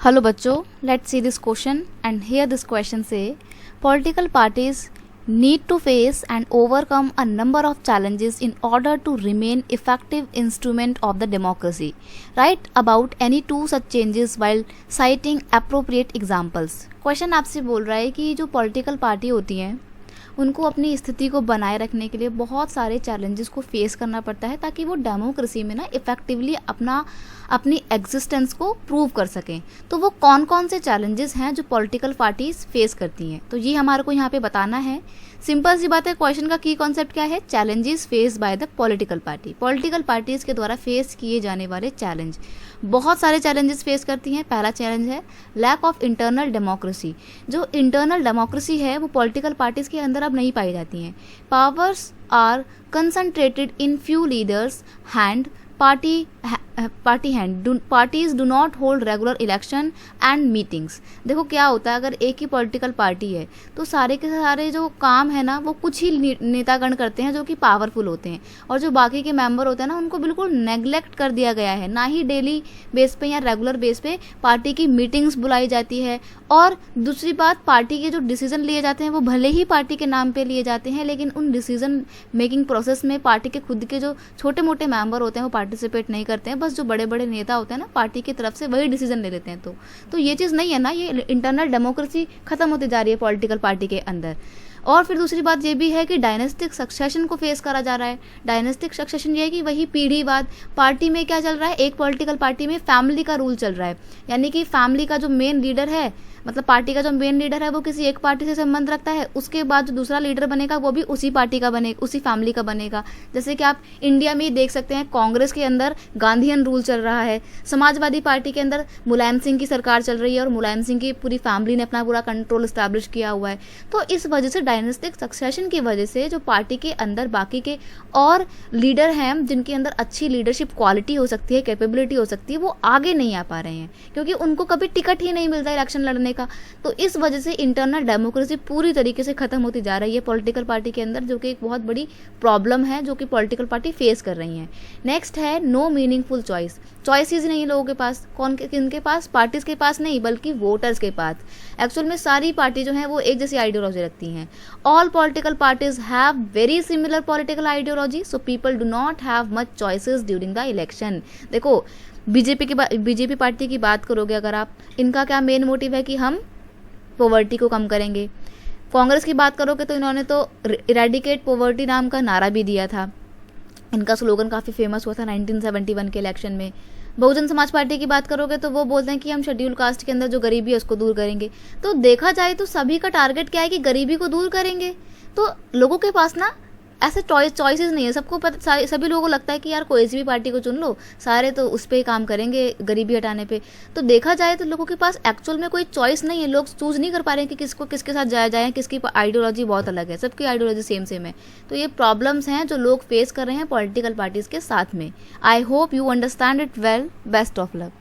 Hello बच्चों, let's see this question and here this question say political parties need to face and overcome a number of challenges in order to remain effective instrument of the democracy. Write about any two such changes while citing appropriate examples. Question आपसे बोल रहा है कि जो political party होती हैं उनको अपनी स्थिति को बनाए रखने के लिए बहुत सारे चैलेंजेस को फेस करना पड़ता है ताकि वो डेमोक्रेसी में ना इफेक्टिवली अपनी एग्जिस्टेंस को प्रूव कर सकें। तो वो कौन कौन से चैलेंजेस हैं जो पॉलिटिकल पार्टीज फेस करती हैं, तो ये हमारे को यहाँ पे बताना है। सिंपल सी बात है, क्वेश्चन का की कॉन्सेप्ट क्या है? Challenges face by the political party. Political parties के द्वारा फेस किए जाने वाले चैलेंज, बहुत सारे चैलेंजेस फेस करती हैं। पहला चैलेंज है लैक ऑफ इंटरनल डेमोक्रेसी। जो इंटरनल डेमोक्रेसी है वो पॉलिटिकल पार्टीज के अंदर अब नहीं पाई जाती हैं। Powers are concentrated in few leaders hand parties do not hold regular election and meetings. देखो क्या होता है, अगर एक ही पॉलिटिकल पार्टी है तो सारे के सारे जो काम है ना वो कुछ ही नेतागण करते हैं जो कि पावरफुल होते हैं, और जो बाकी के मेंबर होते हैं ना उनको बिल्कुल नेग्लेक्ट कर दिया गया है। ना ही डेली बेस पे या रेगुलर बेस पे पार्टी की मीटिंग्स बुलाई जाती है। और दूसरी बात, पार्टी के जो डिसीजन लिए जाते हैं वो भले ही पार्टी के नाम पे लिए जाते हैं, लेकिन उन डिसीजन मेकिंग प्रोसेस में पार्टी के खुद के जो छोटे मोटे मेंबर होते हैं वो पार्टिसिपेट नहीं करते हैं। बस जो बड़े बड़े नेता होते हैं ना पार्टी की तरफ से वही डिसीजन ले लेते हैं। तो ये चीज़ नहीं है ना, ये इंटरनल डेमोक्रेसी खत्म होती जा रही है पॉलिटिकल पार्टी के अंदर। और फिर दूसरी बात ये भी है कि डायनेस्टिक सक्सेशन को फेस करा जा रहा है। डायनेस्टिक सक्सेशन ये है कि वही पीढ़ीवाद, पार्टी में क्या चल रहा है, एक पॉलिटिकल पार्टी में फैमिली का रूल चल रहा है, यानी कि फैमिली का जो मेन लीडर है, मतलब पार्टी का जो मेन लीडर है वो किसी एक पार्टी से संबंध रखता है, उसके बाद जो दूसरा लीडर बनेगा वो भी उसी पार्टी का बनेगा, उसी फैमिली का बनेगा। जैसे कि आप इंडिया में ही देख सकते हैं, कांग्रेस के अंदर गांधीयन रूल चल रहा है, समाजवादी पार्टी के अंदर मुलायम सिंह की सरकार चल रही है और मुलायम सिंह की पूरी फैमिली ने अपना पूरा कंट्रोल स्टैब्लिश किया हुआ है। तो इस वजह से डायनेस्टिक सक्सेशन की वजह से जो पार्टी के अंदर बाकी के और लीडर हैं जिनके अंदर अच्छी लीडरशिप क्वालिटी हो सकती है, कैपेबिलिटी हो सकती है, वो आगे नहीं आ पा रहे हैं क्योंकि उनको कभी टिकट ही नहीं मिलता इलेक्शन लड़ने का। तो इस वजह से इंटरनल डेमोक्रेसी पूरी तरीके से खत्म होती जा रही है पॉलिटिकल पार्टी के अंदर, जो कि एक बहुत बड़ी प्रॉब्लम है जो कि पॉलिटिकल पार्टी फेस कर रही हैं। नेक्स्ट है नो मीनिंगफुल चॉइस। चॉइसेस नहीं है लोगों के पास। किनके पास? पार्टीज के पास नहीं बल्कि वोटर्स के पास। एक्चुअल में सारी पार्टी जो है वो एक जैसी आइडियोलॉजी रखती हैं। All political parties have very similar political ideology, so people do not have much choices during the election. देखो बीजेपी पार्टी की बात करोगे अगर आप, इनका क्या मेन मोटिव है कि हम पॉवर्टी को कम करेंगे। कांग्रेस की बात करोगे तो इन्होंने तो इरेडिकेट पॉवर्टी नाम का नारा भी दिया था, इनका स्लोगन काफ़ी फेमस हुआ था 1971 के इलेक्शन में। बहुजन समाज पार्टी की बात करोगे तो वो बोलते हैं कि हम शेड्यूल कास्ट के अंदर जो गरीबी है उसको दूर करेंगे। तो देखा जाए तो सभी का टारगेट क्या है कि गरीबी को दूर करेंगे। तो लोगों के पास ना ऐसे चॉइसेस नहीं है। सबको सभी लोगों को लगता है कि यार कोई सी भी पार्टी को चुन लो, सारे तो उस पर ही काम करेंगे गरीबी हटाने पे। तो देखा जाए तो लोगों के पास एक्चुअल में कोई चॉइस नहीं है। लोग चूज नहीं कर पा रहे हैं कि किसको किसके साथ जाया जाए, किसकी आइडियोलॉजी बहुत अलग है, सबकी आइडियोलॉजी सेम है। तो ये प्रॉब्लम्स हैं जो लोग फेस कर रहे हैं पॉलिटिकल पार्टीज के साथ में। I hope you understand it well. Best of luck.